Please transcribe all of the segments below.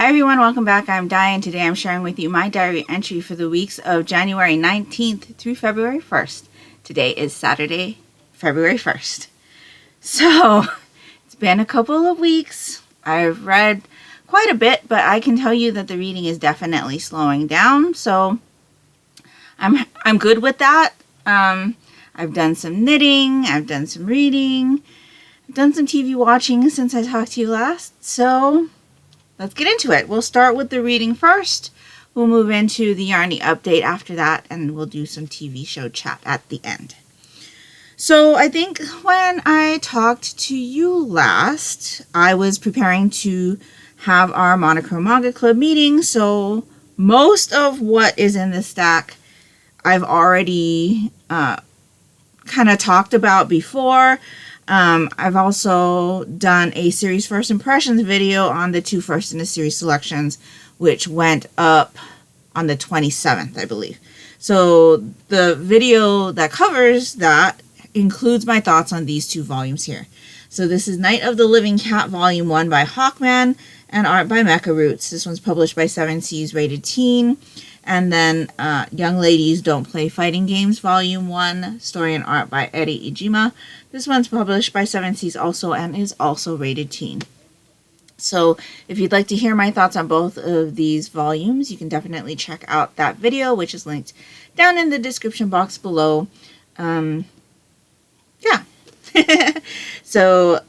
Hi everyone, welcome back. I'm Di, and today I'm sharing with you my diary entry for the weeks of January 19th through February 1st. Today is Saturday, February 1st. So, it's been a couple of weeks. I've read quite a bit, but I can tell you that the reading is definitely slowing down, so I'm good with that. I've done some knitting, I've done some reading, I've done some TV watching since I talked to you last, so let's get into it. We'll start with the reading first. We'll move into the Yarnie update after that, and we'll do some TV show chat at the end. So I think when I talked to you last, I was preparing to have our Monochrome Manga Club meeting, so most of what is in the stack I've already kind of talked about before. I've also done a series first impressions video on the 2 first in the series selections, which went up on the 27th, I believe. So the video that covers that includes my thoughts on these 2 volumes here. So this is Night of the Living Cat Volume 1 by Hawkman and art by Mecha Roots. This one's published by 7 Seas Rated Teen. And then Young Ladies Don't Play Fighting Games Volume 1, story and art by Eri Ijima. This one's published by 7 Seas also and is also rated teen. So if you'd like to hear my thoughts on both of these volumes, you can definitely check out that video, which is linked down in the description box below. Yeah. So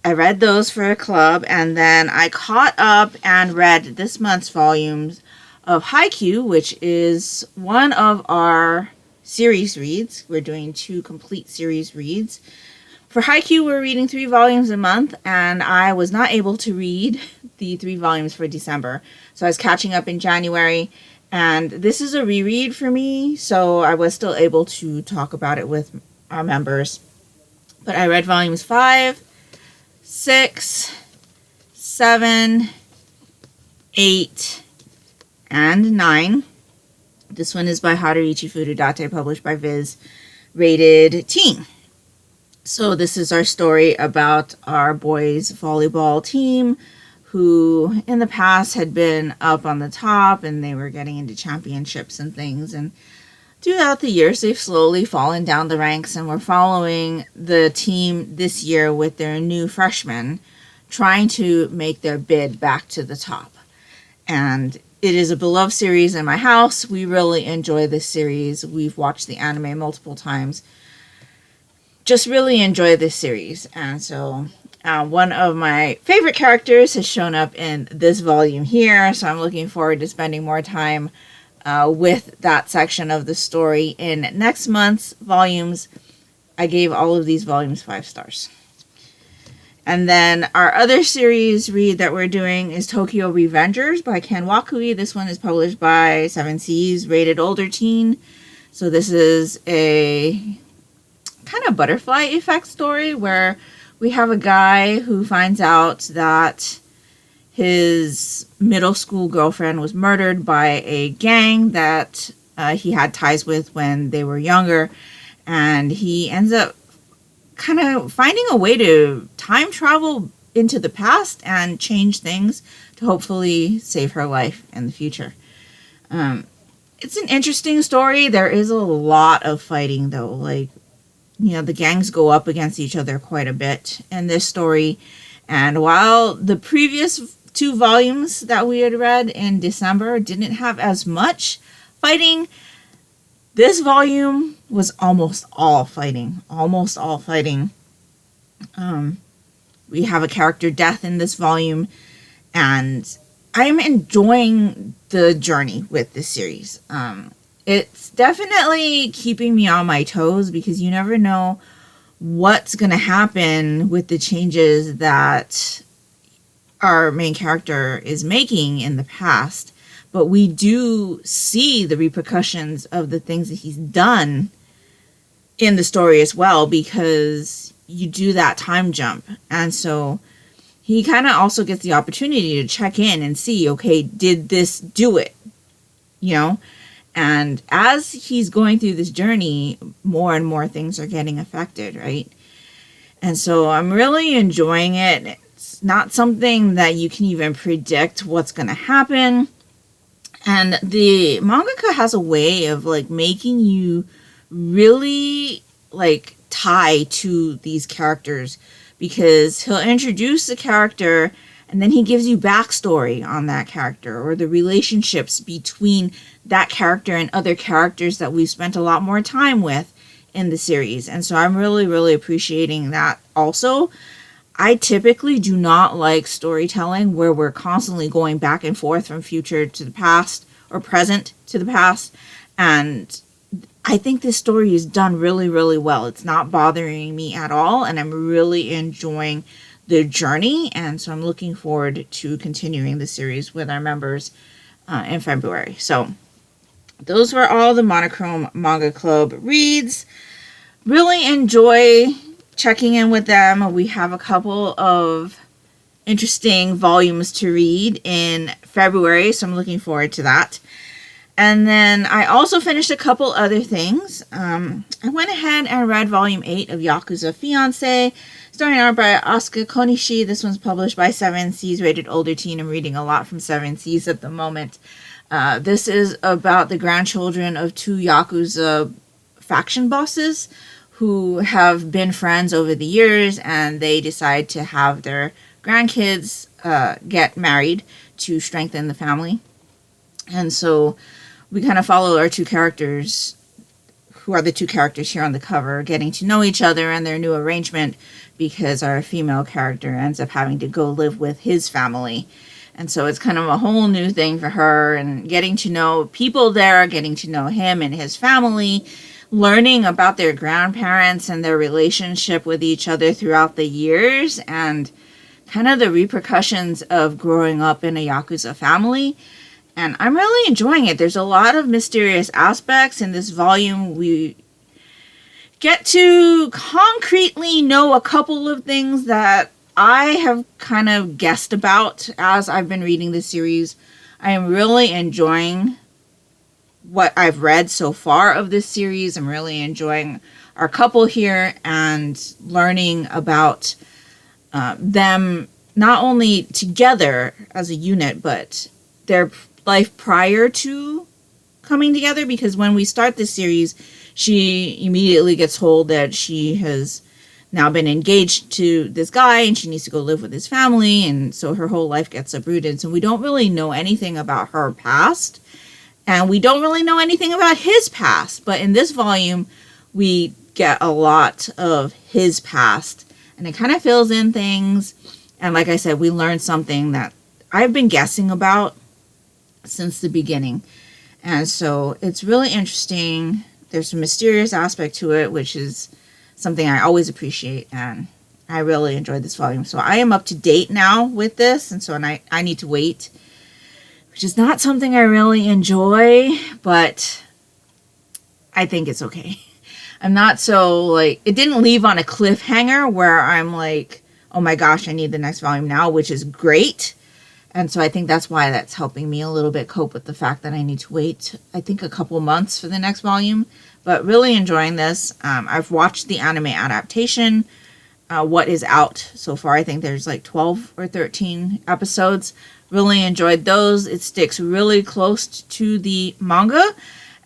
I read those for a club, and then I caught up and read this month's volumes of Haikyu, which is one of our series reads. We're doing 2 complete series reads. For Haikyu, we're reading 3 volumes a month, and I was not able to read the 3 volumes for December. So I was catching up in January, and this is a reread for me, so I was still able to talk about it with our members. But I read volumes 5, 6, 7, 8, and 9. This one is by Haruichi Furudate, published by Viz, rated teen. So this is our story about our boys volleyball team who in the past had been up on the top and they were getting into championships and things, and throughout the years they've slowly fallen down the ranks, and we're following the team this year with their new freshmen trying to make their bid back to the top. And it is a beloved series in my house. We really enjoy this series. We've watched the anime multiple times. Just really enjoy this series. And so one of my favorite characters has shown up in this volume here. So I'm looking forward to spending more time with that section of the story in next month's volumes. I gave all of these volumes 5 stars. And then our other series read that we're doing is Tokyo Revengers by Ken Wakui. This one is published by 7 Seas, rated older teen. So this is a kind of butterfly effect story where we have a guy who finds out that his middle school girlfriend was murdered by a gang that he had ties with when they were younger. And he ends up kind of finding a way to time travel into the past and change things to hopefully save her life in the future. It's an interesting story. There is a lot of fighting though. Like, you know, the gangs go up against each other quite a bit in this story. And while the previous 2 volumes that we had read in December didn't have as much fighting, this volume was almost all fighting. We have a character death in this volume, and I'm enjoying the journey with this series. It's definitely keeping me on my toes because you never know what's going to happen with the changes that our main character is making in the past. But we do see the repercussions of the things that he's done in the story as well, because you do that time jump. And so he kind of also gets the opportunity to check in and see, okay, did this do it? You know? And as he's going through this journey, more and more things are getting affected, right? And so I'm really enjoying it. It's it's not something that you can even predict what's going to happen. And the mangaka has a way of like making you really like tie to these characters, because he'll introduce the character and then he gives you backstory on that character or the relationships between that character and other characters that we've spent a lot more time with in the series. And so I'm really, really appreciating that also. I typically do not like storytelling where we're constantly going back and forth from future to the past or present to the past. And I think this story is done really, really well. It's not bothering me at all, and I'm really enjoying the journey. And so I'm looking forward to continuing the series with our members in February. So those were all the Monochrome Manga Club reads. Really enjoy checking in with them. We have a couple of interesting volumes to read in February, so I'm looking forward to that. And then I also finished a couple other things. I went ahead and read Volume 8 of Yakuza Fiance, starring art by Asuka Konishi. This one's published by 7 Seas, rated older teen. I'm reading a lot from 7 Seas at the moment. This is about the grandchildren of 2 Yakuza faction bosses who have been friends over the years, and they decide to have their grandkids get married to strengthen the family. And so we kind of follow our 2 characters, who are the 2 characters here on the cover, getting to know each other and their new arrangement, because our female character ends up having to go live with his family. And so it's kind of a whole new thing for her, and getting to know people there, getting to know him and his family, learning about their grandparents and their relationship with each other throughout the years, and kind of the repercussions of growing up in a Yakuza family. And I'm really enjoying it. There's a lot of mysterious aspects in this volume. We get to concretely know a couple of things that I have kind of guessed about as I've been reading this series. I am really enjoying what I've read so far of this series. I'm really enjoying our couple here and learning about them not only together as a unit, but their life prior to coming together. Because when we start this series, she immediately gets told that she has now been engaged to this guy and she needs to go live with his family, and so her whole life gets uprooted. So we don't really know anything about her past, and we don't really know anything about his past. But in this volume, we get a lot of his past, and it kind of fills in things. And like I said, we learned something that I've been guessing about since the beginning. And so it's really interesting. There's a mysterious aspect to it, which is something I always appreciate, and I really enjoyed this volume. So I am up to date now with this, and so I need to wait, which is not something I really enjoy, but I think it's okay. I'm not so, like, it didn't leave on a cliffhanger where I'm like, oh my gosh, I need the next volume now, which is great. And so I think that's why that's helping me a little bit cope with the fact that I need to wait, I think, a couple months for the next volume. But really enjoying this. I've watched the anime adaptation, what is out so far. I think there's like 12 or 13 episodes. Really enjoyed those. It sticks really close to the manga,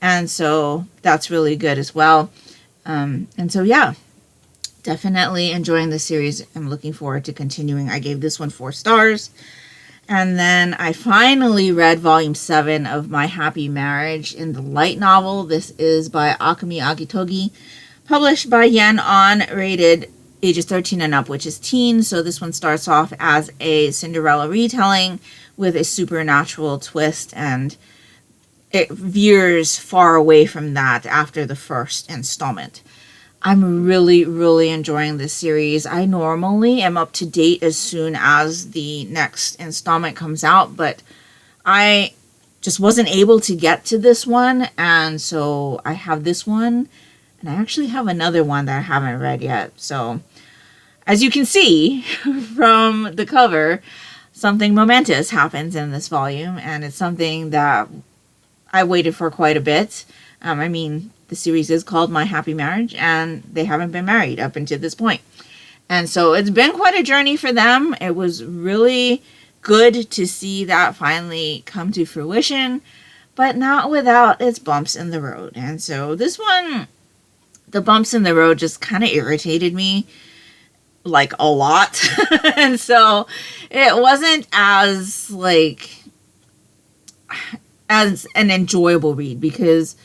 and so that's really good as well. And so, yeah, definitely enjoying the series. I'm looking forward to continuing. I gave this one 4 stars. And then I finally read Volume 7 of My Happy Marriage in the light novel. This is by Akumi Agitogi, published by YarnNYarns, rated ages 13 and up, which is teen. So this one starts off as a Cinderella retelling with a supernatural twist, and it veers far away from that after the first installment. I'm really, really enjoying this series. I normally am up to date as soon as the next installment comes out, but I just wasn't able to get to this one, and so I have this one, and I actually have another one that I haven't read yet. So, as you can see from the cover, something momentous happens in this volume, and it's something that I waited for quite a bit. The series is called My Happy Marriage, and they haven't been married up until this point. And so it's been quite a journey for them. It was really good to see that finally come to fruition, but not without its bumps in the road. And so this one, the bumps in the road just kind of irritated me like a lot. And so it wasn't as as an enjoyable read, because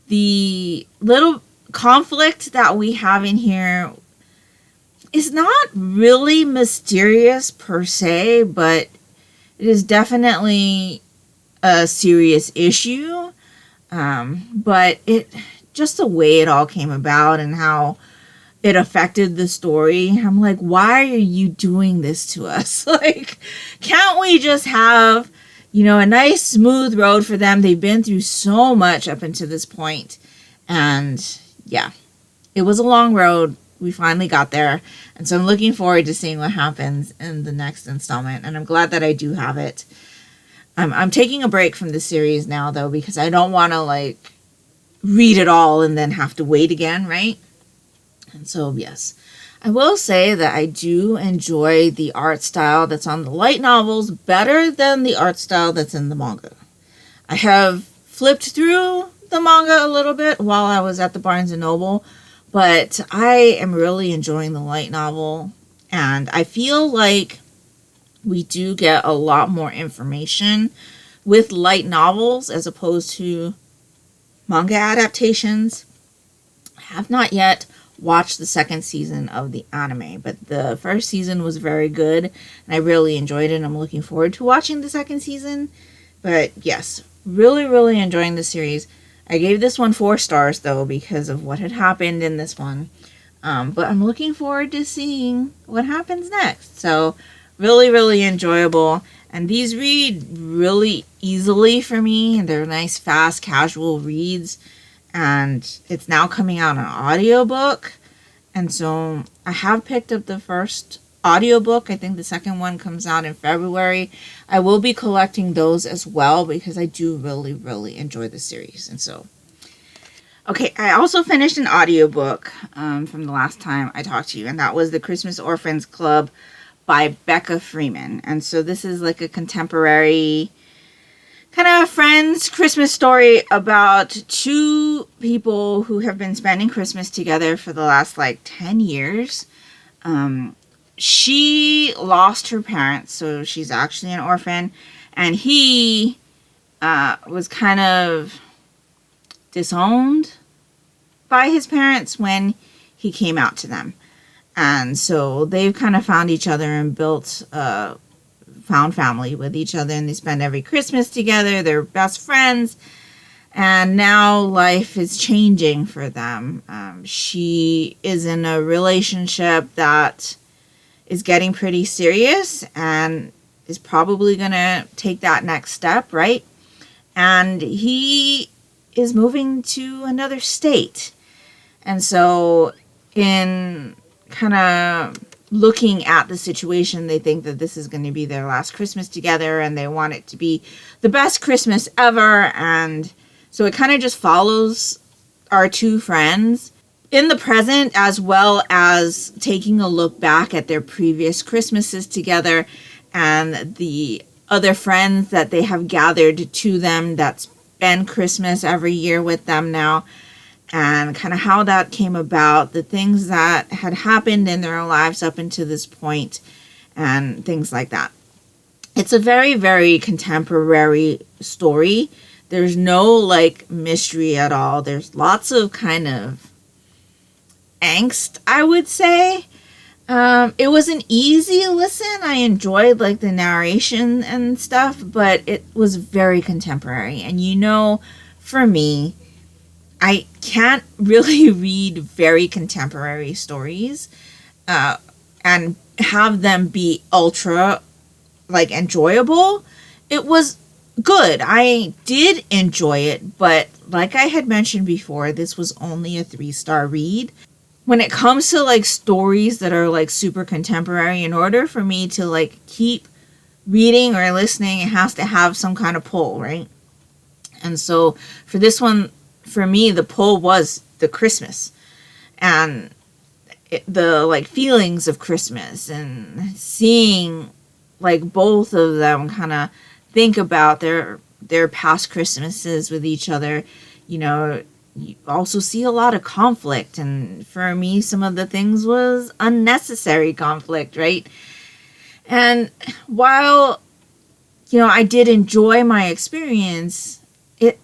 the little conflict that we have in here is not really mysterious per se, but it is definitely a serious issue. But it just the way it all came about and how it affected the story. I'm like, why are you doing this to us? Like, can't we just have, a nice smooth road for them? They've been through so much up until this point. And yeah, it was a long road. We finally got there. And so I'm looking forward to seeing what happens in the next installment. And I'm glad that I do have it. I'm taking a break from the series now, though, because I don't want to, read it all and then have to wait again, right? And so, yes. I will say that I do enjoy the art style that's on the light novels better than the art style that's in the manga. I have flipped through the manga a little bit while I was at the Barnes & Noble, but I am really enjoying the light novel, and I feel like we do get a lot more information with light novels as opposed to manga adaptations. I have not yet watched the second season of the anime, but the first season was very good, and I really enjoyed it. I'm looking forward to watching the second season. But yes, really, really enjoying the series. I gave this one 4 stars, though, because of what had happened in this one. But I'm looking forward to seeing what happens next. So, really, really enjoyable. And these read really easily for me. They're nice, fast, casual reads. And it's now coming out on audiobook. And so I have picked up the first audiobook. I think the second one comes out in February. I will be collecting those as well because I do really, really enjoy the series. And so, okay, I also finished an audiobook from the last time I talked to you, and that was The Christmas Orphans Club by Becca Freeman. And so this is like a contemporary kind of friends Christmas story about 2 people who have been spending Christmas together for the last 10 years. She lost her parents, so she's actually an orphan, and he was kind of disowned by his parents when he came out to them. And so they've kind of found each other and built found family with each other, and they spend every Christmas together. They're best friends, and now life is changing for them. She is in a relationship that is getting pretty serious and is probably going to take that next step, right? And he is moving to another state. And so in kind of looking at the situation, they think that this is going to be their last Christmas together, and they want it to be the best Christmas ever. And so it kind of just follows our 2 friends in the present, as well as taking a look back at their previous Christmases together and the other friends that they have gathered to them that spend Christmas every year with them now, and kind of how that came about, the things that had happened in their lives up until this point, and things like that. It's a very, very contemporary story. There's no mystery at all. There's lots of kind of angst, I would say. It was an easy listen. I enjoyed the narration and stuff, but it was very contemporary. And for me, I can't really read very contemporary stories and have them be ultra enjoyable. It was good. I did enjoy it, but like I had mentioned before, this was only a 3-star read. When it comes to stories that are super contemporary, in order for me to keep reading or listening, it has to have some kind of pull, right? And so for this one, for me, the pull was the Christmas. And the like feelings of Christmas, and seeing like both of them kind of think about their past Christmases with each other. You know, you also see a lot of conflict, and for me some of the things was unnecessary conflict, right? And while, you know, I did enjoy my experience, it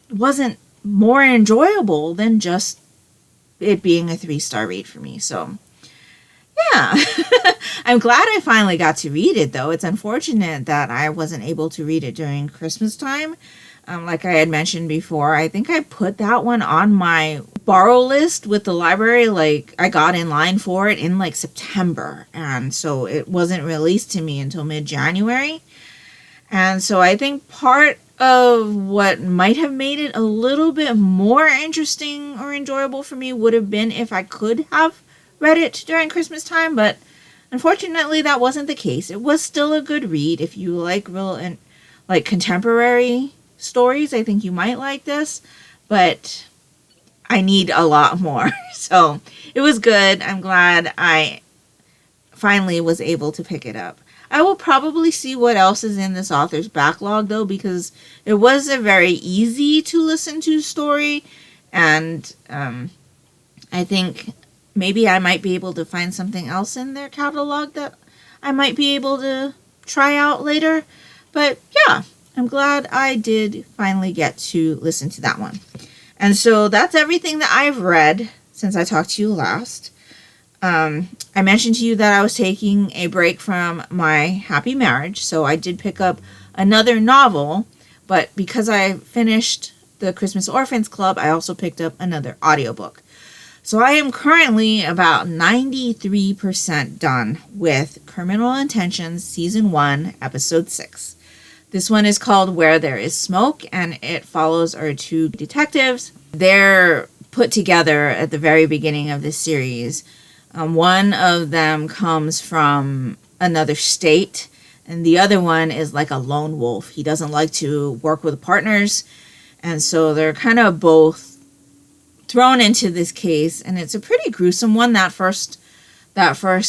wasn't more enjoyable than just it being a 3-star read for me. So yeah. I'm glad I finally got to read it, though. It's unfortunate that I wasn't able to read it during Christmas time. Like I had mentioned before, I think I put that one on my borrow list with the library. Like, I got in line for it in like September, and so it wasn't released to me until mid-January. And so I think part of what might have made it a little bit more interesting or enjoyable for me would have been if I could have read it during Christmas time, but unfortunately that wasn't the case. It was still a good read. If you like real and like contemporary stories, I think you might like this, but I need a lot more. So it was good. I'm glad I finally was able to pick it up. I will probably see what else is in this author's backlog, though, because it was a very easy to listen to story, and I think maybe I might be able to find something else in their catalog that I might be able to try out later. But yeah, I'm glad I did finally get to listen to that one. And so that's everything that I've read since I talked to you last. I mentioned to you that I was taking a break from my happy marriage, so I did pick up another novel, but because I finished the Christmas Orphans Club, I also picked up another audiobook. So I am currently about 93% done with Criminal Intentions Season 1, Episode 6. This one is called Where There Is Smoke, and it follows our 2 detectives. They're put together at the very beginning of this series. One of them comes from another state, and the other one is like a lone wolf. He doesn't like to work with partners, and so they're kind of both thrown into this case, and it's a pretty gruesome one, that first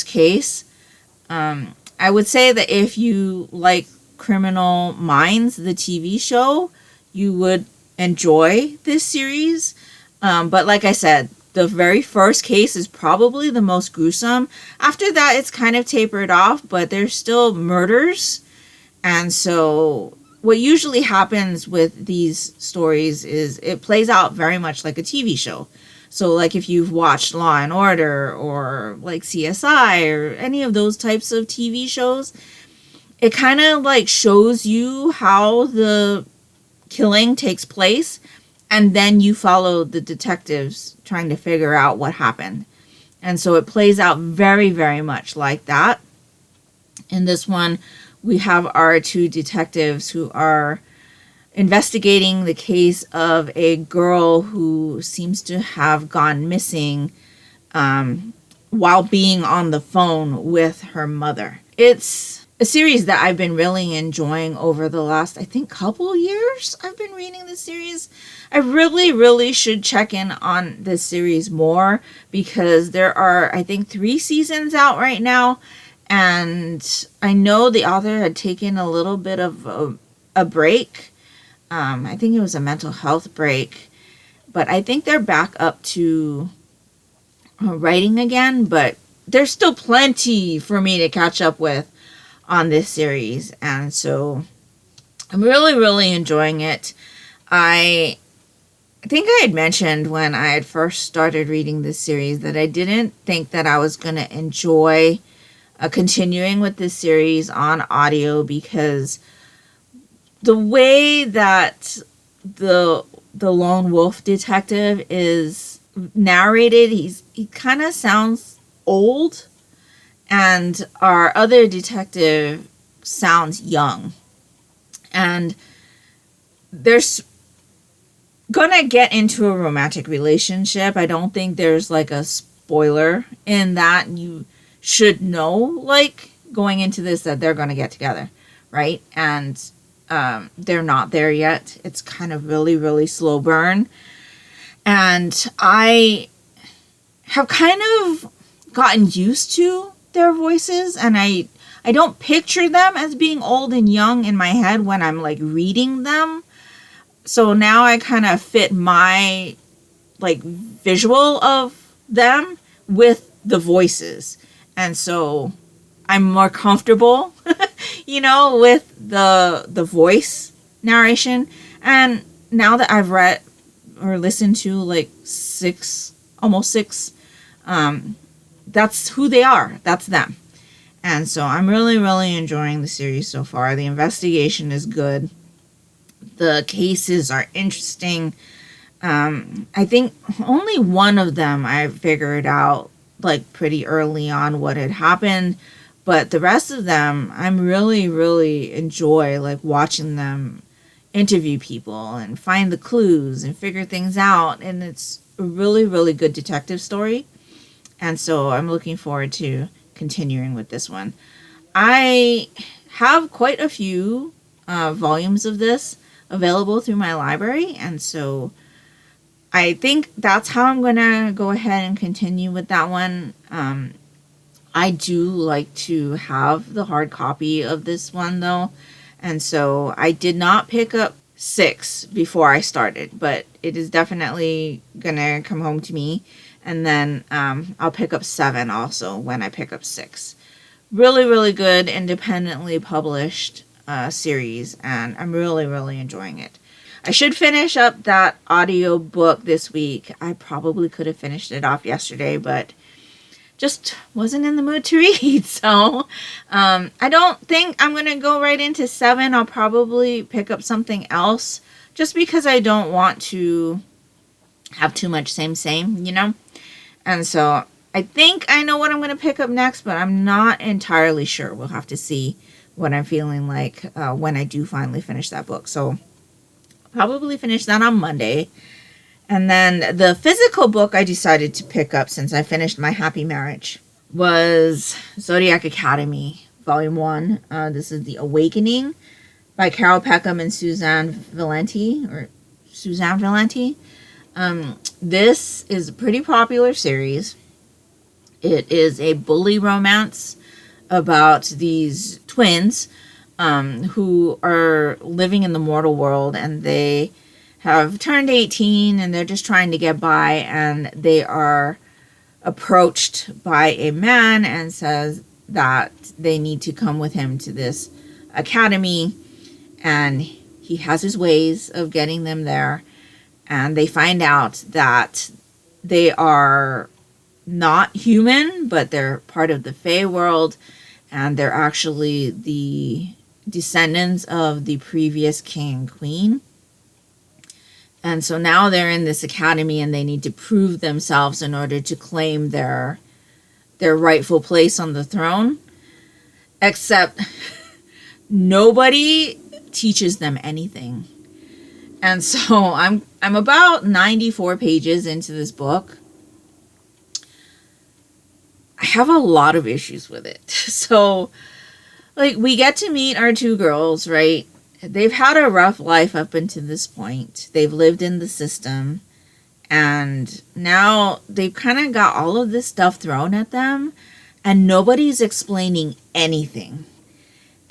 case. I would say that if you like Criminal Minds, the TV show, you would enjoy this series. But like I said, the very first case is probably the most gruesome. After that, it's kind of tapered off, but there's still murders. And so what usually happens with these stories is it plays out very much like a TV show. So like if you've watched Law and Order or like CSI or any of those types of TV shows, it kind of like shows you how the killing takes place, and then you follow the detectives trying to figure out what happened. And so it plays out very, very much like that. In this one, we have our 2 detectives who are investigating the case of a girl who seems to have gone missing while being on the phone with her mother. It's a series that I've been really enjoying over the last, I think, couple years I've been reading this series. I really, really should check in on this series more, because there are, I think, 3 seasons out right now, and I know the author had taken a little bit of a break. I think it was a mental health break, but I think they're back up to writing again, but there's still plenty for me to catch up with on this series, and so I'm really, really enjoying it. I think I had mentioned when I had first started reading this series that I didn't think that I was going to enjoy continuing with this series on audio, because the way that the lone wolf detective is narrated, he kind of sounds old, and our other detective sounds young. And there's gonna get into a romantic relationship. I don't think there's like a spoiler in that. You should know, like, going into this, that they're gonna get together, right? And they're not there yet. It's kind of really, really slow burn. And I have kind of gotten used to their voices, and I don't picture them as being old and young in my head when I'm like reading them. So now I kind of fit my like visual of them with the voices. And so I'm more comfortable, with the voice narration. And now that I've read or listened to like almost six, that's who they are. That's them. And so I'm really, really enjoying the series so far. The investigation is good. The cases are interesting. I think only one of them I figured out like pretty early on what had happened. But the rest of them, I'm really, really enjoy like watching them interview people and find the clues and figure things out. And it's a really, really good detective story. And so I'm looking forward to continuing with this one. I have quite a few volumes of this available through my library. And so I think that's how I'm going to go ahead and continue with that one. I do like to have the hard copy of this one, though. And so I did not pick up 6 before I started, but it is definitely going to come home to me. And then I'll pick up 7 also when I pick up 6. Really, really good, independently published series, and I'm really, really enjoying it. I should finish up that audio book this week. I probably could have finished it off yesterday, but just wasn't in the mood to read. So I don't think I'm going to go right into 7. I'll probably pick up something else just because I don't want to have too much same. And so I think I know what I'm going to pick up next, but I'm not entirely sure. We'll have to see what I'm feeling like when I do finally finish that book. So probably finish that on Monday. And then the physical book I decided to pick up since I finished my Happy Marriage was Zodiac Academy, Volume 1. This is The Awakening by Carol Peckham and Suzanne Valenti. This is a pretty popular series. It is a bully romance about these twins who are living in the mortal world, and they have turned 18 and they're just trying to get by, and they are approached by a man and says that they need to come with him to this academy, and he has his ways of getting them there. And they find out that they are not human, but they're part of the Fae world, and they're actually the descendants of the previous king and queen. And so now they're in this academy and they need to prove themselves in order to claim their rightful place on the throne. Except nobody teaches them anything. And so I'm about 94 pages into this book. I have a lot of issues with it. So, like, we get to meet our 2 girls, right? They've had a rough life up until this point. They've lived in the system. And now they've kind of got all of this stuff thrown at them. And nobody's explaining anything.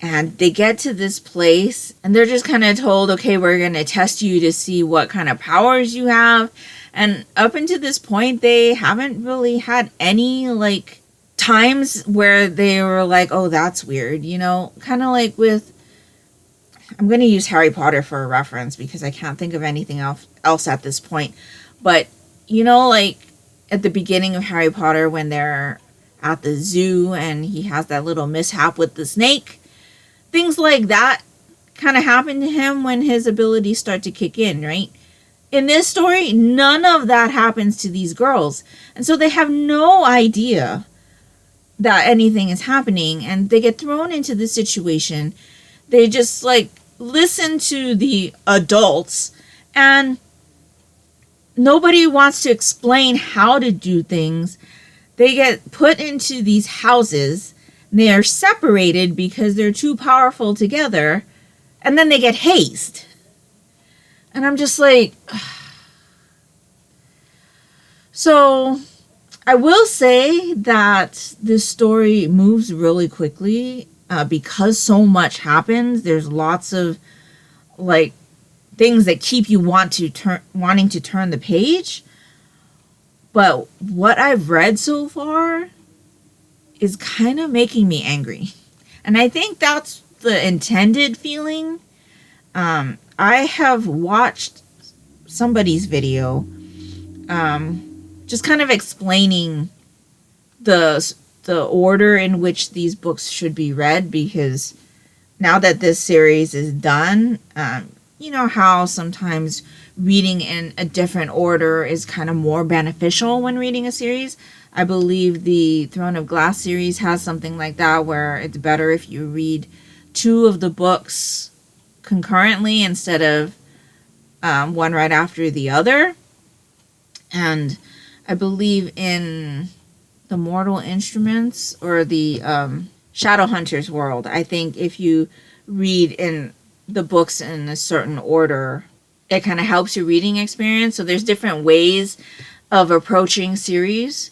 And they get to this place. And they're just kind of told, okay, we're going to test you to see what kind of powers you have. And up until this point, they haven't really had any, like, times where they were like, oh, that's weird. Kind of like with... I'm going to use Harry Potter for a reference because I can't think of anything else at this point. But, like at the beginning of Harry Potter when they're at the zoo and he has that little mishap with the snake. Things like that kind of happen to him when his abilities start to kick in, right? In this story, none of that happens to these girls. And so they have no idea that anything is happening. And they get thrown into this situation. They just, like, listen to the adults, and nobody wants to explain how to do things. They get put into these houses. They are separated because they're too powerful together, and then they get hazed. And I'm just like... So, I will say that this story moves really quickly because so much happens. There's lots of like things that keep you wanting to turn the page. But what I've read so far is kind of making me angry. And I think that's the intended feeling. I have watched somebody's video just kind of explaining the order in which these books should be read, because now that this series is done, you know how sometimes reading in a different order is kind of more beneficial when reading a series. I believe the Throne of Glass series has something like that, where it's better if you read two of the books concurrently instead of one right after the other. And I believe in the Mortal Instruments or the Shadowhunters world, I think if you read in the books in a certain order, it kind of helps your reading experience. So there's different ways of approaching series.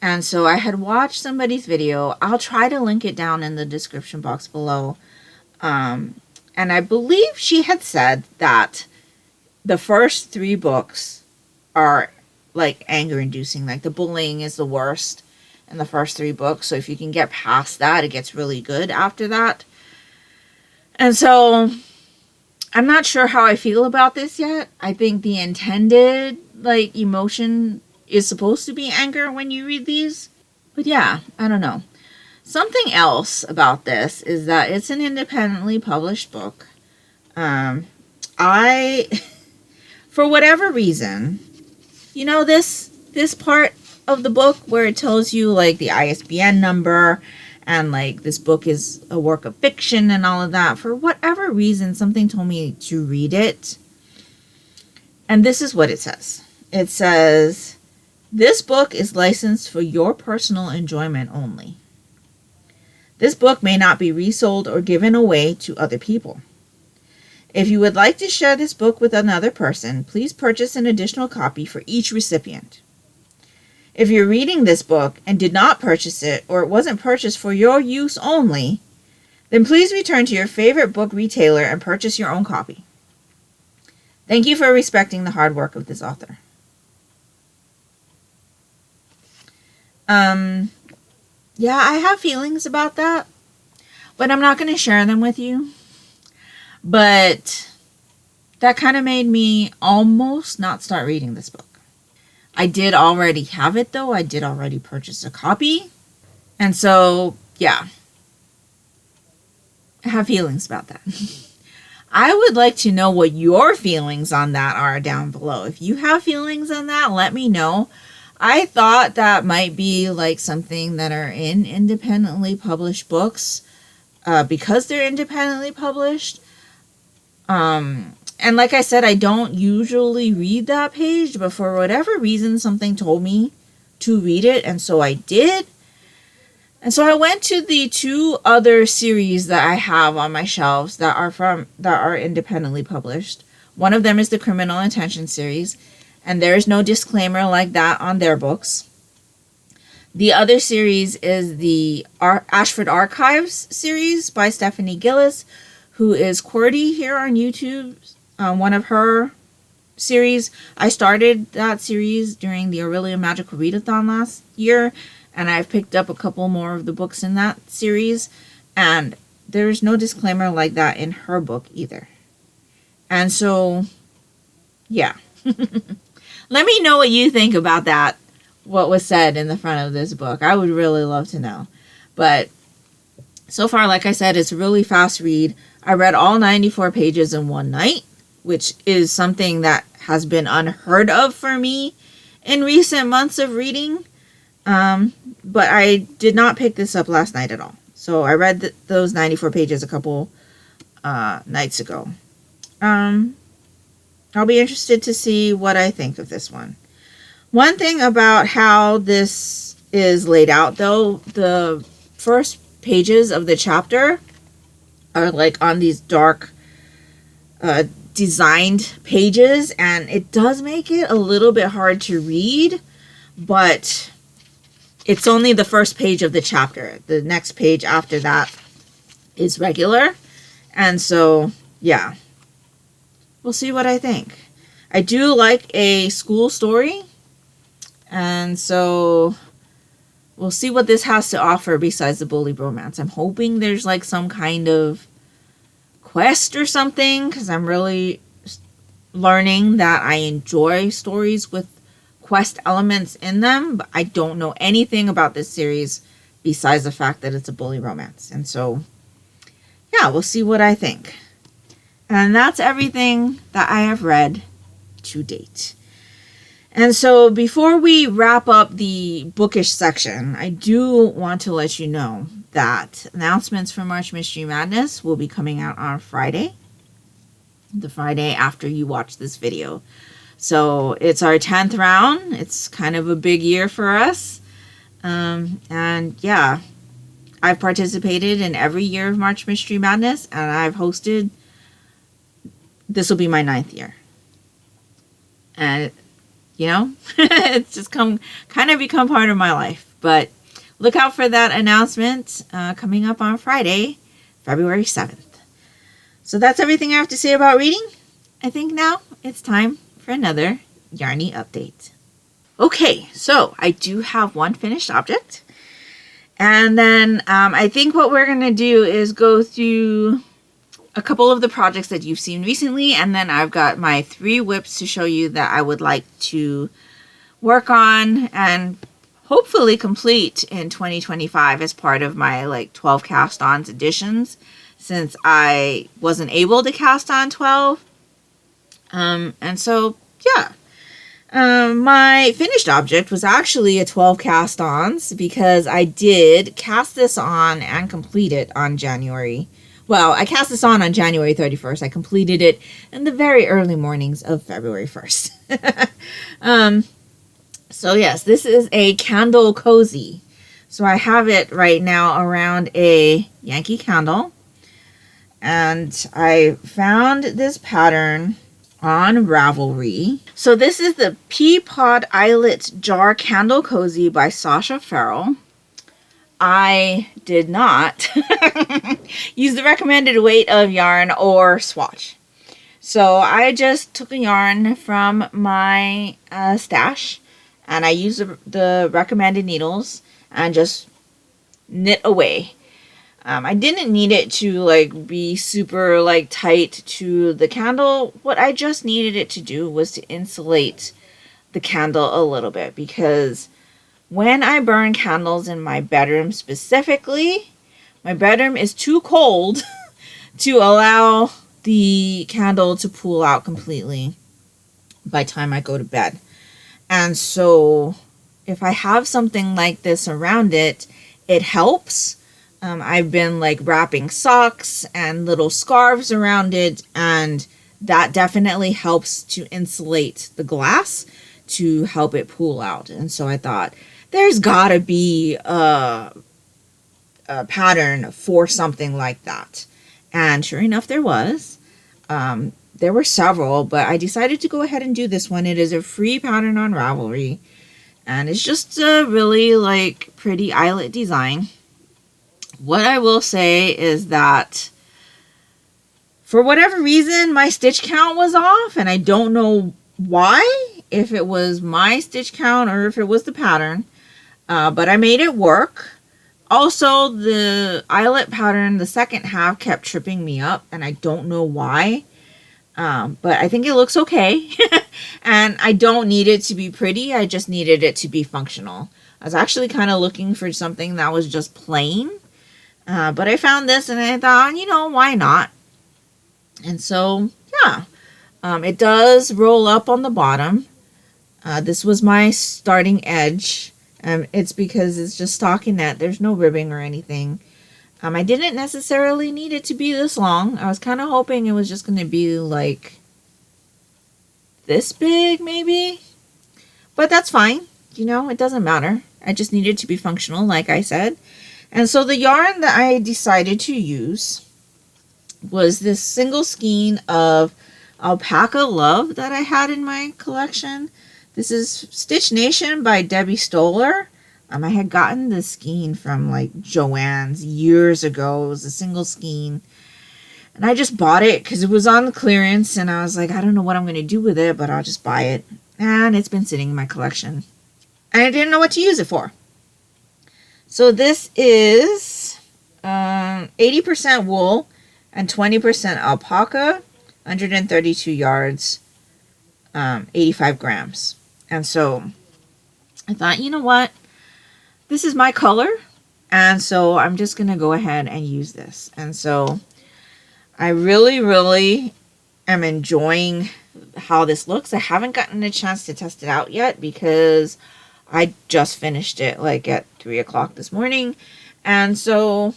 And so I had watched somebody's video. I'll try to link it down in the description box below. And I believe she had said that the first 3 books are like anger inducing. Like the bullying is the worst in the first 3 books. So if you can get past that, it gets really good after that. And so I'm not sure how I feel about this yet. I think the intended like emotion is supposed to be anger when you read these. But yeah, I don't know. Something else about this is that it's an independently published book. I, for whatever reason, you know, this part of the book where it tells you like the ISBN number and like this book is a work of fiction and all of that, for whatever reason, something told me to read it. And this is what it says. It says, "This book is licensed for your personal enjoyment only. This book may not be resold or given away to other people. If you would like to share this book with another person, please purchase an additional copy for each recipient. If you're reading this book and did not purchase it, or it wasn't purchased for your use only, then please return to your favorite book retailer and purchase your own copy. Thank you for respecting the hard work of this author." Yeah, I have feelings about that, but I'm not going to share them with you. But that kind of made me almost not start reading this book. I did already have it, though. I did already purchase a copy. And so, yeah, I have feelings about that. I would like to know what your feelings on that are down below. If you have feelings on that, let me know. I thought that might be like something that are in independently published books because they're independently published. And like I said, I don't usually read that page, but for whatever reason, something told me to read it, and so I did. And so I went to the 2 other series that I have on my shelves that are independently published. One of them is the Criminal Intention series, and there is no disclaimer like that on their books. The other series is the Ashford Archives series by Stephanie Gillis, who is QWERTY here on YouTube. One of her series. I started that series during the Aurelia Magical Readathon last year, and I've picked up a couple more of the books in that series, and there's no disclaimer like that in her book either. And so, yeah. Let me know what you think about that, what was said in the front of this book. I would really love to know. But so far, like I said, it's a really fast read. I read all 94 pages in one night, which is something that has been unheard of for me in recent months of reading. But I did not pick this up last night at all. So I read those 94 pages a couple nights ago. I'll be interested to see what I think of this one. One thing about how this is laid out, though, the first pages of the chapter are like on these dark designed pages, and it does make it a little bit hard to read, but it's only the first page of the chapter. The next page after that is regular. And so, yeah. We'll see what I think. I do like a school story. And so we'll see what this has to offer besides the bully bromance. I'm hoping there's like some kind of quest or something, because I'm really learning that I enjoy stories with quest elements in them, but I don't know anything about this series besides the fact that it's a bully romance. And so, yeah, we'll see what I think. And that's everything that I have read to date. And so before we wrap up the bookish section, I do want to let you know that announcements for March Mystery Madness will be coming out on Friday, the Friday after you watch this video. So it's our 10th round. It's kind of a big year for us. And yeah, I've participated in every year of March Mystery Madness, and I've hosted, this will be my 9th year. And you know, it's just kind of become part of my life. But look out for that announcement coming up on Friday, February 7th. So that's everything I have to say about reading. I think now it's time for another Yarnie update. Okay, so I do have one finished object. And then I think what we're going to do is go through a couple of the projects that you've seen recently, and then I've got my 3 whips to show you that I would like to work on and hopefully complete in 2025 as part of my like 12 Cast Ons editions, since I wasn't able to cast on 12. And so, yeah. My finished object was actually a 12 Cast Ons, because I did cast this on and complete it on January. Well, I cast this on January 31st. I completed it in the very early mornings of February 1st. So yes, this is a candle cozy. So I have it right now around a Yankee candle. And I found this pattern on Ravelry. So this is the Pea Pod Eyelet Jar Candle Cozy by Sasha Ferrell. I did not use the recommended weight of yarn or swatch. So I just took a yarn from my stash, and I used the recommended needles and just knit away. I didn't need it to like be super like tight to the candle. What I just needed it to do was to insulate the candle a little bit, because when I burn candles in my bedroom specifically, my bedroom is too cold to allow the candle to pool out completely by the time I go to bed. And so if I have something like this around it, it helps. I've been like wrapping socks and little scarves around it, and that definitely helps to insulate the glass to help it pool out. And so I thought, there's gotta be a pattern for something like that. And sure enough, there was. There were several, but I decided to go ahead and do this one. It is a free pattern on Ravelry, and it's just a really like pretty eyelet design. What I will say is that for whatever reason, my stitch count was off, and I don't know why, if it was my stitch count or if it was the pattern. But I made it work. Also, the eyelet pattern, the second half, kept tripping me up, and I don't know why. But I think it looks okay. And I don't need it to be pretty. I just needed it to be functional. I was actually kind of looking for something that was just plain. But I found this, and I thought, you know, why not? And so, yeah. It does roll up on the bottom. This was my starting edge. It's because it's just stockinette. There's no ribbing or anything. I didn't necessarily need it to be this long. I was kind of hoping it was just going to be like this big, maybe. But that's fine. You know, it doesn't matter. I just needed to be functional, like I said. And so the yarn that I decided to use was this single skein of Alpaca Love that I had in my collection. This is Stitch Nation by Debbie Stoller. I had gotten this skein from like Joann's years ago. It was a single skein. And I just bought it because it was on clearance. And I was like, I don't know what I'm going to do with it, but I'll just buy it. And it's been sitting in my collection. And I didn't know what to use it for. So this is 80% wool and 20% alpaca, 132 yards, 85 grams. And so I thought, you know what? This is my color. And so I'm just going to go ahead and use this. And so I really, really am enjoying how this looks. I haven't gotten a chance to test it out yet because I just finished it like at 3 o'clock this morning. And so,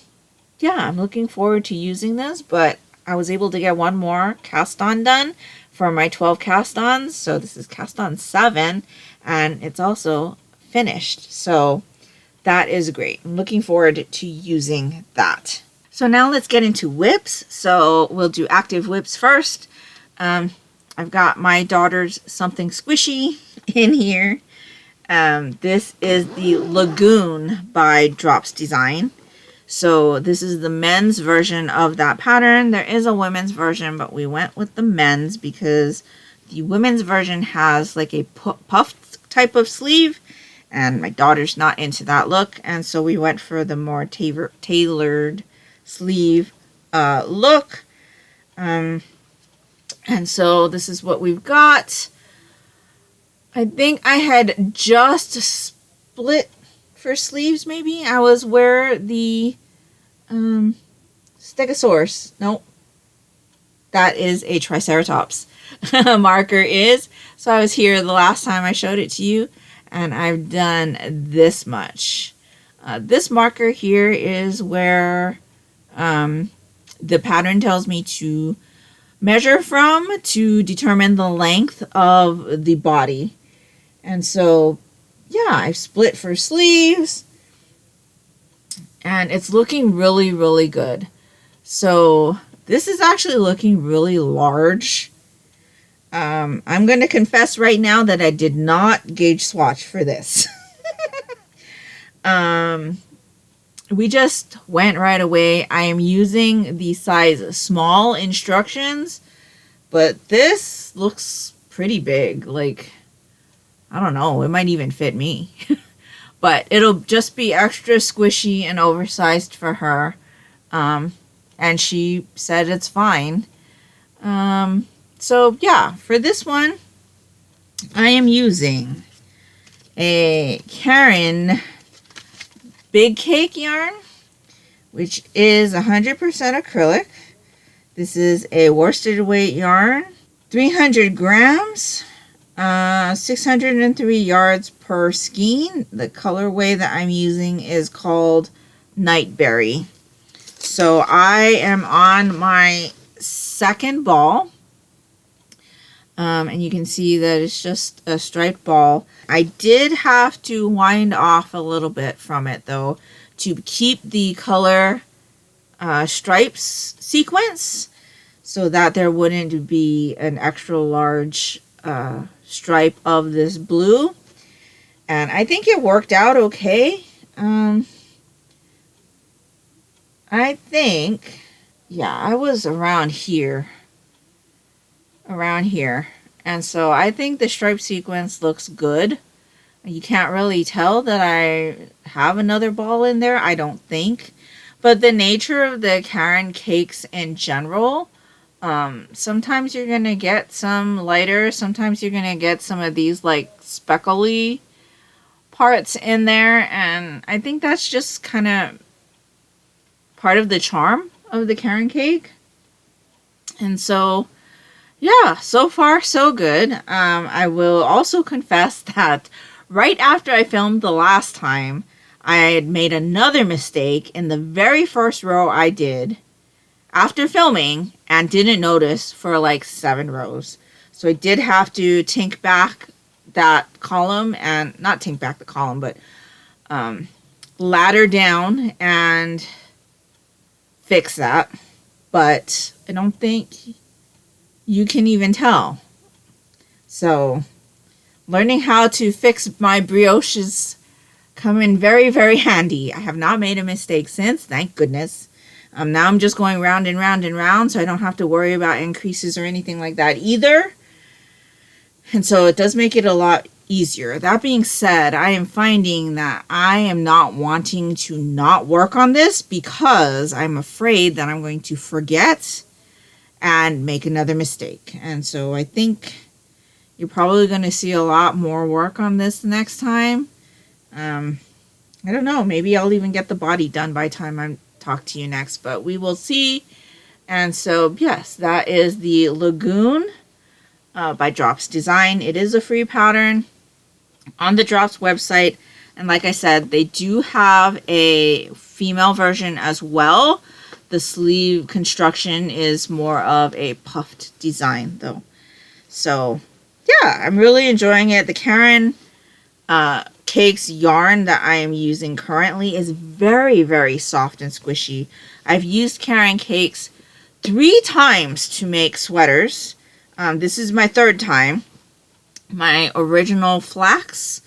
yeah, I'm looking forward to using this. But I was able to get one more cast on done for my 12 cast ons. So this is cast on 7. And it's also finished. So that is great. I'm looking forward to using that. So now let's get into whips. So we'll do active whips first. I've got my daughter's Something Squishy in here. This is the Lagoon by Drops Design. So this is the men's version of that pattern. There is a women's version, but we went with the men's because the women's version has like a puffed type of sleeve. And my daughter's not into that look. And so we went for the more tailored sleeve look. And so this is what we've got. I think I had just split for sleeves, maybe. I was where the Stegosaurus. Nope. That is a Triceratops marker is. So I was here the last time I showed it to you. And I've done this much. This marker here is where the pattern tells me to measure from to determine the length of the body. And so, yeah, I've split for sleeves. And it's looking really, really good. So this is actually looking really large. I'm going to confess right now that I did not gauge swatch for this. We just went right away. I am using the size small instructions, but this looks pretty big. Like, I don't know, it might even fit me. But it'll just be extra squishy and oversized for her. And she said it's fine. So yeah, for this one, I am using a Karen Big Cake yarn, which is 100% acrylic. This is a worsted weight yarn, 300 grams, 603 yards per skein. The colorway that I'm using is called Nightberry. So I am on my second ball. And you can see that it's just a striped ball. I did have to wind off a little bit from it, though, to keep the color stripes sequence so that there wouldn't be an extra large stripe of this blue. And I think it worked out okay. I think, yeah, I was around here. And so I think the stripe sequence looks good. You can't really tell that I have another ball in there, I don't think. But the nature of the Karen cakes in general, sometimes you're going to get some lighter, sometimes you're going to get some of these like speckly parts in there. And I think that's just kind of part of the charm of the Karen cake. And so, yeah, so far so good. I will also confess that right after I filmed the last time, I had made another mistake in the very first row I did after filming and didn't notice for like 7 rows. So I did have to tink back that column and not tink back the column, but ladder down and fix that. But I don't think you can even tell. So learning how to fix my brioches come in very, very handy. I have not made a mistake since, thank goodness. Now I'm just going round and round and round, so I don't have to worry about increases or anything like that either. And so it does make it a lot easier. That being said, I am finding that I am not wanting to not work on this because I'm afraid that I'm going to forget and make another mistake. And so I think you're probably going to see a lot more work on this next time. I don't know. Maybe I'll even get the body done by the time I talk to you next, but we will see. And so, yes, that is the Lagoon by Drops Design. It is a free pattern on the Drops website. And like I said, they do have a female version as well. The sleeve construction is more of a puffed design, though. So, yeah, I'm really enjoying it. The Karen Cakes yarn that I am using currently is very, very soft and squishy. I've used Karen Cakes 3 times to make sweaters. This is my 3rd time. My original flax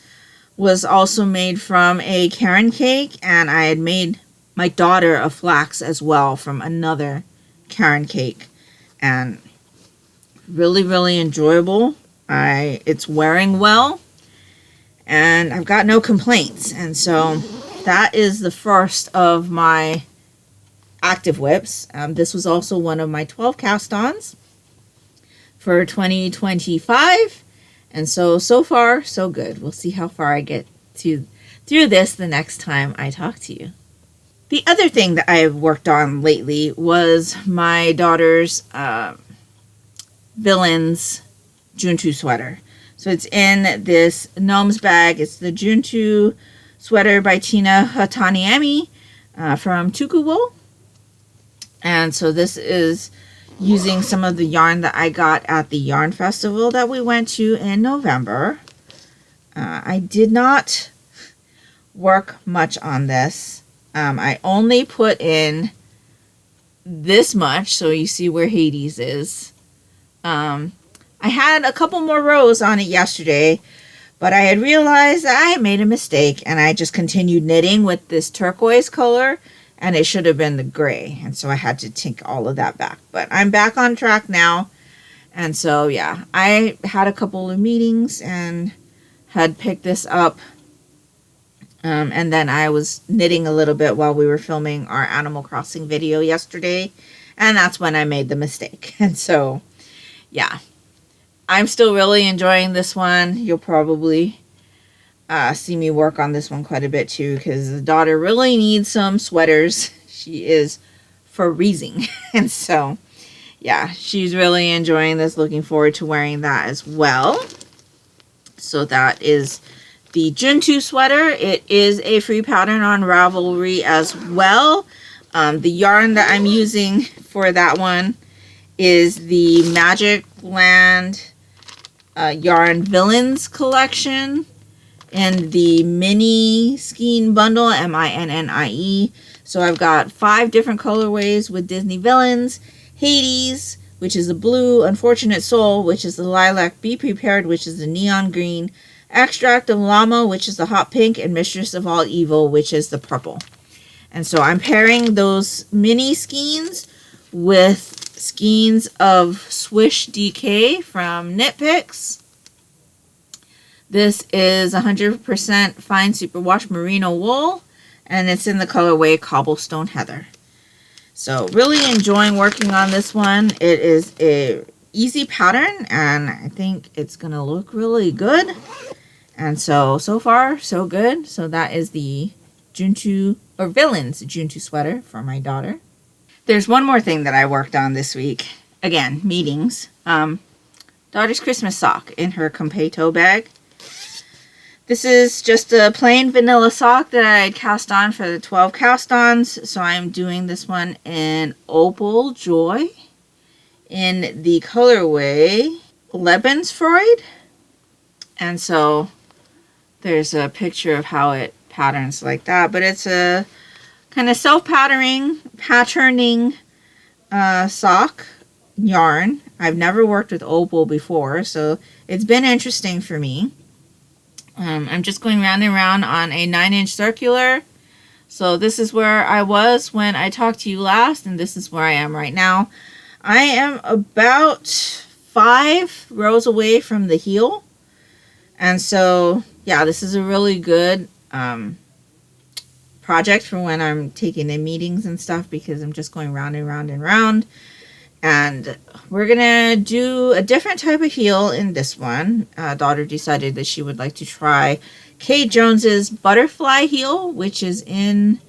was also made from a Karen Cake, and I had made my daughter a flax as well from another Karen Cake. And really, really enjoyable. It's wearing well. And I've got no complaints. And so that is the first of my active whips. This was also one of my 12 cast-ons for 2025. And so far, so good. We'll see how far I get through this the next time I talk to you. The other thing that I have worked on lately was my daughter's Villains Juntu sweater. So it's in this gnome's bag. It's the Juntu sweater by Tiina Huhtaniemi from Tuku wool. And so this is using some of the yarn that I got at the yarn festival that we went to in November. I did not work much on this. I only put in this much, so you see where Hades is. I had a couple more rows on it yesterday, but I had realized that I had made a mistake, and I just continued knitting with this turquoise color, and it should have been the gray, and so I had to take all of that back. But I'm back on track now, and so yeah, I had a couple of meetings and had picked this up, and then I was knitting a little bit while we were filming our Animal Crossing video yesterday, and that's when I made the mistake. And so yeah, I'm still really enjoying this one. You'll probably see me work on this one quite a bit too, because the daughter really needs some sweaters. She is freezing. And so, yeah, she's really enjoying this. Looking forward to wearing that as well. So that is the Juntu sweater. It is a free pattern on Ravelry as well. The yarn that I'm using for that one is the Magic Land Yarn Villains collection in the mini skein bundle, MINNIE. So I've got 5 different colorways with Disney villains: Hades, which is the blue; Unfortunate Soul, which is the lilac; Be Prepared, which is the neon green; Extract of Llama, which is the hot pink; and Mistress of All Evil, which is the purple. And so I'm pairing those mini skeins with skeins of Swish DK from Knit Picks. This is 100% fine superwash merino wool, and it's in the colorway Cobblestone Heather. So really enjoying working on this one. It is a easy pattern, and I think it's gonna look really good. And so far so good. So that is the Juntu, or Villains Juntu sweater for my daughter. There's one more thing that I worked on this week. Again, meetings. Daughter's Christmas sock in her Competo bag. This is just a plain vanilla sock that I cast on for the 12 cast-ons. So I'm doing this one in Opal Joy in the colorway Lebensfreude. And so there's a picture of how it patterns like that. But it's a kind of self-patterning sock yarn. I've never worked with Opal before, so it's been interesting for me. I'm just going round and round on a 9-inch circular. So this is where I was when I talked to you last, and this is where I am right now. I am about 5 rows away from the heel. And so, yeah, this is a really good project for when I'm taking in meetings and stuff, because I'm just going round and round and round. And we're going to do a different type of heel in this one. Daughter decided that she would like to try Kate Jones's butterfly heel, which is in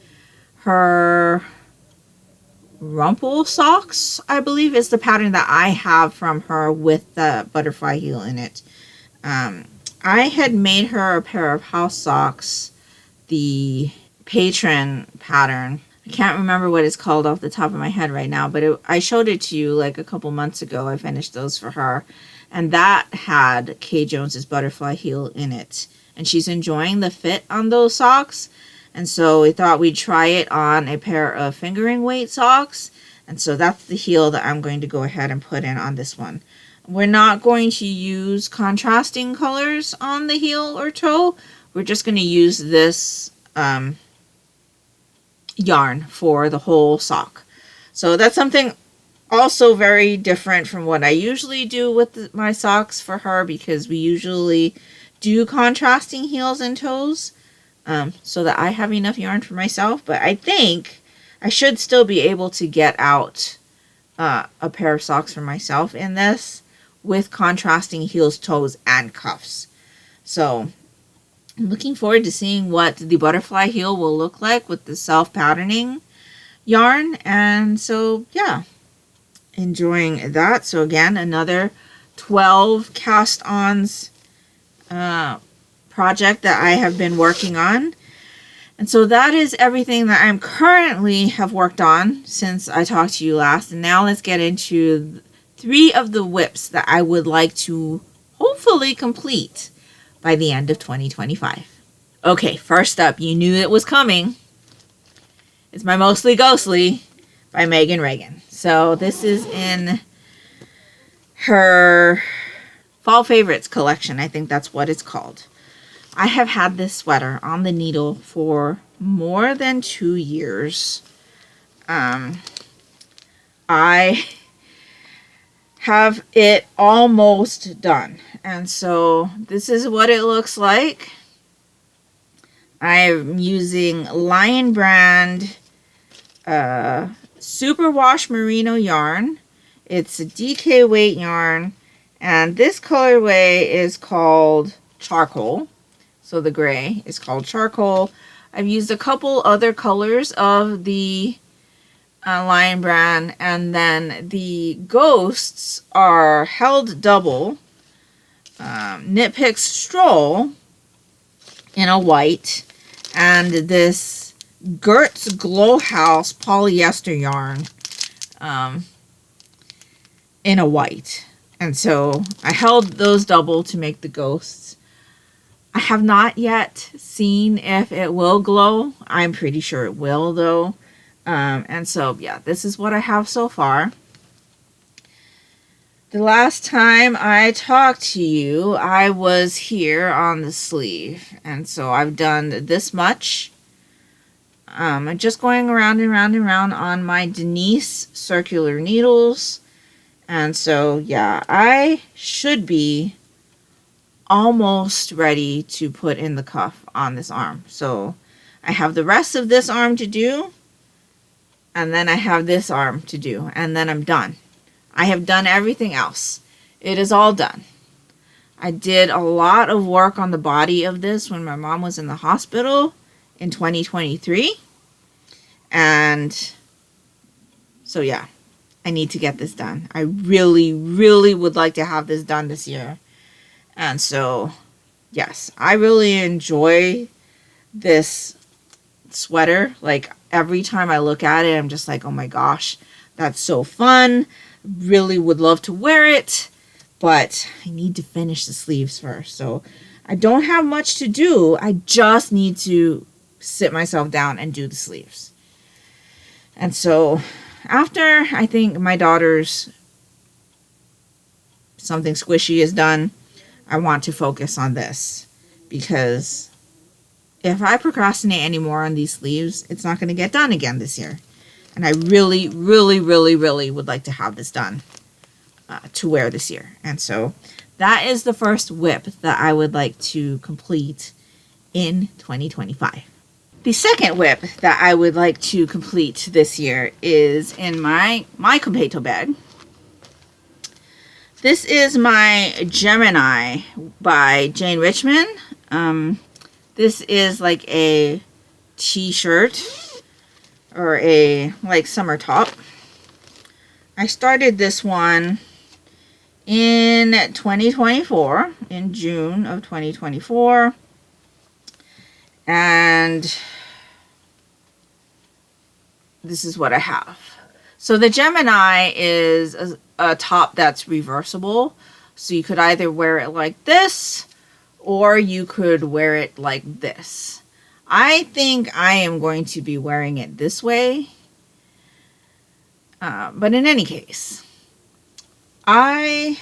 her rumple socks, I believe is the pattern that I have from her with the butterfly heel in it. I had made her a pair of house socks, the patron pattern. I can't remember what it's called off the top of my head right now, but I showed it to you like a couple months ago. I finished those for her, and that had Kay Jones's butterfly heel in it, and she's enjoying the fit on those socks. And so we thought we'd try it on a pair of fingering weight socks, and so that's the heel that I'm going to go ahead and put in on this one. We're not going to use contrasting colors on the heel or toe. We're just going to use this yarn for the whole sock. So that's something also very different from what I usually do with my socks for her, because we usually do contrasting heels and toes so that I have enough yarn for myself. But I think I should still be able to get out a pair of socks for myself in this with contrasting heels, toes, and cuffs. So I'm looking forward to seeing what the butterfly heel will look like with the self-patterning yarn. And so, yeah, enjoying that. So again, another 12 Cast Ons project that I have been working on. And so that is everything that I'm currently have worked on since I talked to you last. And now let's get into 3 of the whips that I would like to hopefully complete by the end of 2025. Okay, first up, you knew it was coming. It's my Mostly Ghostly by Meghan Regan. So this is in her Fall Favorites collection. I think that's what it's called. I have had this sweater on the needle for more than 2 years. I have it almost done. And so this is what it looks like. I'm using Lion Brand Superwash Merino yarn. It's a DK weight yarn. And this colorway is called Charcoal. So the gray is called Charcoal. I've used a couple other colors of the Lion Brand, and then the ghosts are Held Double, Knit Stroll in a white, and this Gertz Glow House polyester yarn in a white. And so I held those double to make the ghosts. I have not yet seen if it will glow. I'm pretty sure it will, though. And so, yeah, this is what I have so far. The last time I talked to you, I was here on the sleeve. And so I've done this much. I'm just going around and round and round on my Denise circular needles. And so, yeah, I should be almost ready to put in the cuff on this arm. So I have the rest of this arm to do. And then I have this arm to do, and then I'm done. I have done everything else. It is all done. I did a lot of work on the body of this when my mom was in the hospital in 2023. And so, yeah, I need to get this done. I really, really would like to have this done this year. And so, yes, I really enjoy this sweater. Like, every time I look at it, I'm just like, oh my gosh, that's so fun. Really would love to wear it, but I need to finish the sleeves first. So I don't have much to do. I just need to sit myself down and do the sleeves. And so after I think my daughter's Something Squishy is done, I want to focus on this. because if I procrastinate anymore on these sleeves, it's not going to get done again this year. And I really, really, really, really would like to have this done to wear this year. And so that is the first WIP that I would like to complete in 2025. The second WIP that I would like to complete this year is in my Completo bag. This is my Gemini by Jane Richmond. This is like a t-shirt or a like summer top. I started this one in 2024, in June of 2024. And this is what I have. So the Gemini is a top that's reversible. So you could either wear it like this, or you could wear it like this. I think I am going to be wearing it this way. But in any case, I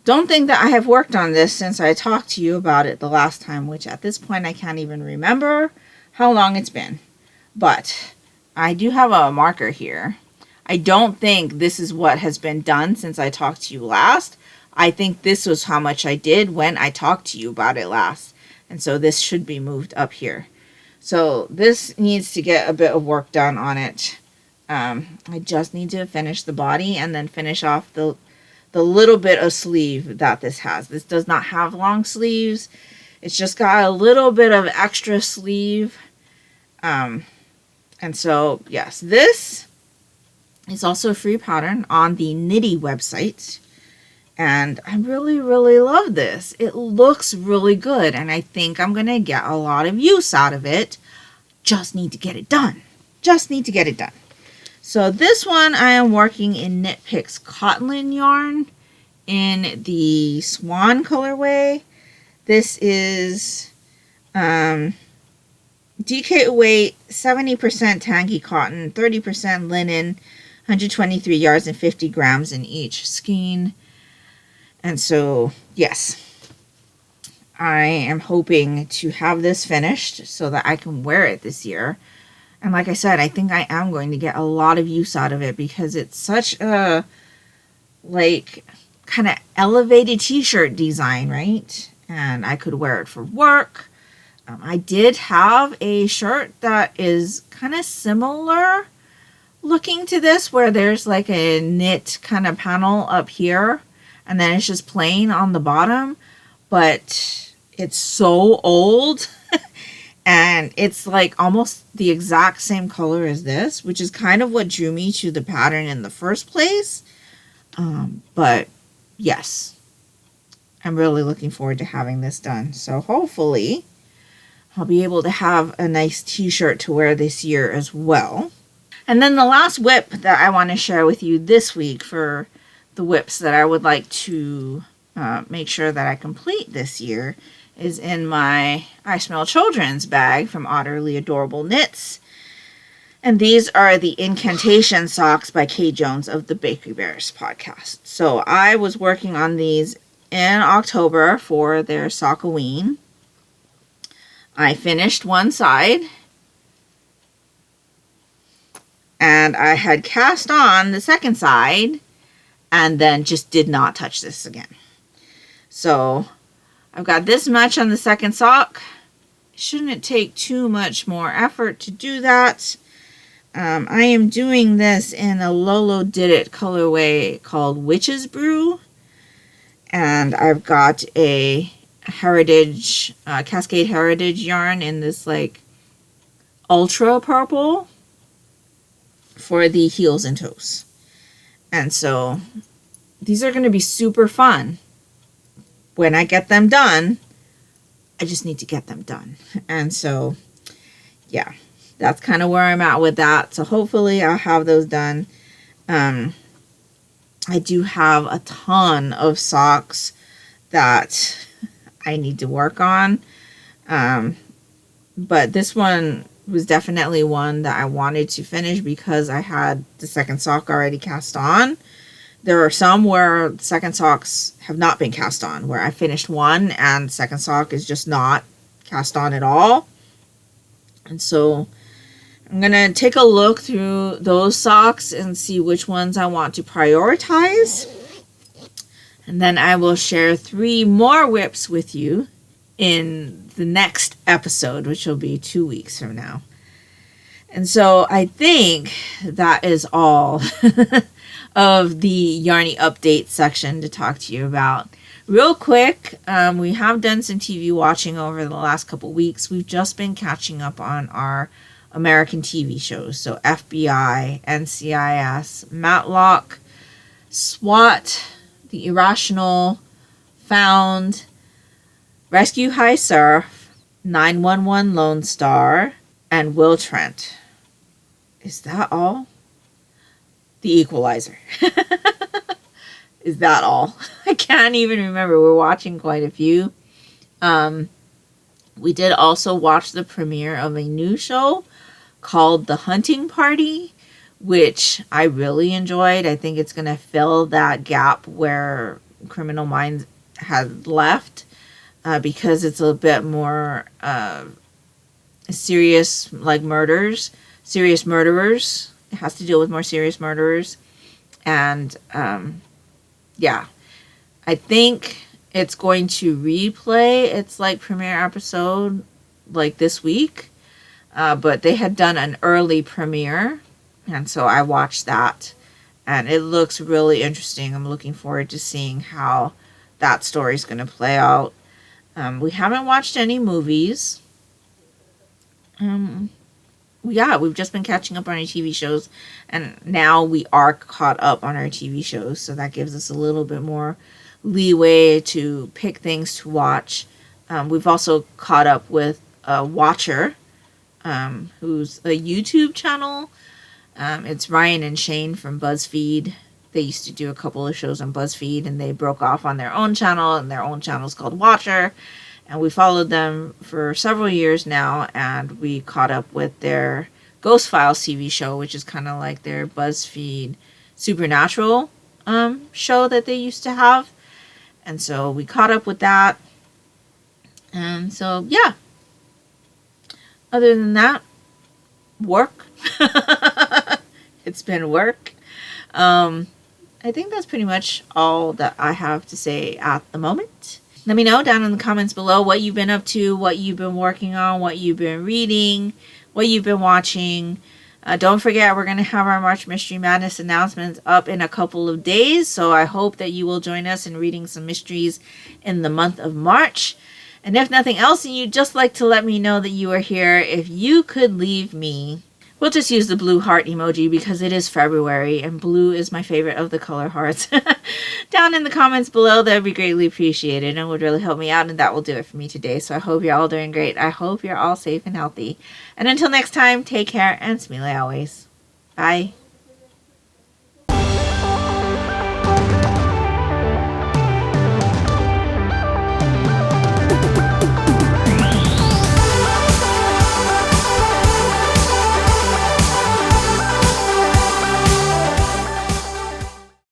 don't think that I have worked on this since I talked to you about it the last time, which at this point I can't even remember how long it's been. But I do have a marker here. I don't think this is what has been done since I talked to you last. I think this was how much I did when I talked to you about it last. And so this should be moved up here. So this needs to get a bit of work done on it. I just need to finish the body and then finish off the little bit of sleeve that this has. This does not have long sleeves. It's just got a little bit of extra sleeve. And so, yes, this is also a free pattern on the Knitty website. And I really, really love this. It looks really good. And I think I'm going to get a lot of use out of it. Just need to get it done. Just need to get it done. So this one I am working in Knit Picks Cottonlin yarn in the Swan colorway. This is DK weight, 70% tangy cotton, 30% linen, 123 yards and 50 grams in each skein. And so, yes, I am hoping to have this finished so that I can wear it this year. And like I said, I think I am going to get a lot of use out of it because it's such a, like, kind of elevated t-shirt design, right? And I could wear it for work. I did have a shirt that is kind of similar looking to this, where there's like a knit kind of panel up here, and then it's just plain on the bottom. But it's so old. And it's like almost the exact same color as this, which is kind of what drew me to the pattern in the first place. But yes, I'm really looking forward to having this done. So hopefully I'll be able to have a nice t-shirt to wear this year as well. And then the last WIP that I want to share with you this week for the WIPs that I would like to make sure that I complete this year is in my I Smell Children's bag from Utterly Adorable Knits. And these are the Incantation socks by Kay Jones of the Bakery Bears podcast. So I was working on these in October for their Sockoween. I finished one side. And I had cast on the second side and then just did not touch this again. So I've got this much on the second sock. Shouldn't take too much more effort to do that. I am doing this in a Lolo Did It colorway called Witch's Brew. And I've got a Heritage, Cascade Heritage yarn in this like ultra purple for the heels and toes. And so these are going to be super fun. When I get them done, I just need to get them done. And so, yeah, that's kind of where I'm at with that. So hopefully I'll have those done. I do have a ton of socks that I need to work on. But this one was definitely one that I wanted to finish because I had the second sock already cast on. There are some where the second socks have not been cast on, where I finished one and second sock is just not Cast On at all. And so I'm going to take a look through those socks and see which ones I want to prioritize. And then I will share 3 more whips with you in the next episode, which will be 2 weeks from now. And so I think that is all of the Yarnie update section to talk to you about. Real quick, we have done some TV watching over the last couple weeks. We've just been catching up on our American TV shows. So FBI, NCIS, Matlock, SWAT, The Irrational, Found, Rescue High Surf, 911 Lone Star, and Will Trent. Is that all? The Equalizer. Is that all? I can't even remember. We're watching quite a few. We did also watch the premiere of a new show called The Hunting Party, which I really enjoyed. I think it's going to fill that gap where Criminal Minds had left, because it's a bit more serious, like serious murderers. It has to deal with more serious murderers. And yeah, I think it's going to replay its like premiere episode like this week. But they had done an early premiere, and so I watched that, and it looks really interesting. I'm looking forward to seeing how that story is going to play out. We haven't watched any movies. Yeah, we've just been catching up on our TV shows, and now we are caught up on our TV shows, so that gives us a little bit more leeway to pick things to watch. We've also caught up with Watcher, who's a YouTube channel. It's Ryan and Shane from BuzzFeed. They used to do a couple of shows on BuzzFeed, and they broke off on their own channel, and their own channel is called Watcher. And we followed them for several years now, and we caught up with their Ghost Files TV show, which is kind of like their BuzzFeed Supernatural show that they used to have. And so we caught up with that. And so, yeah. Other than that, work. It's been work. I think that's pretty much all that I have to say at the moment. Let me know down in the comments below what you've been up to, what you've been working on, what you've been reading, what you've been watching. Don't forget, we're going to have our March Mystery Madness announcements up in a couple of days. So I hope that you will join us in reading some mysteries in the month of March. And if nothing else, and you'd just like to let me know that you are here, if you could leave me, we'll just use the blue heart emoji because it is February and blue is my favorite of the color hearts. Down in the comments below, that would be greatly appreciated and would really help me out. And that will do it for me today. So I hope you're all doing great. I hope you're all safe and healthy. And until next time, take care and smile always. Bye.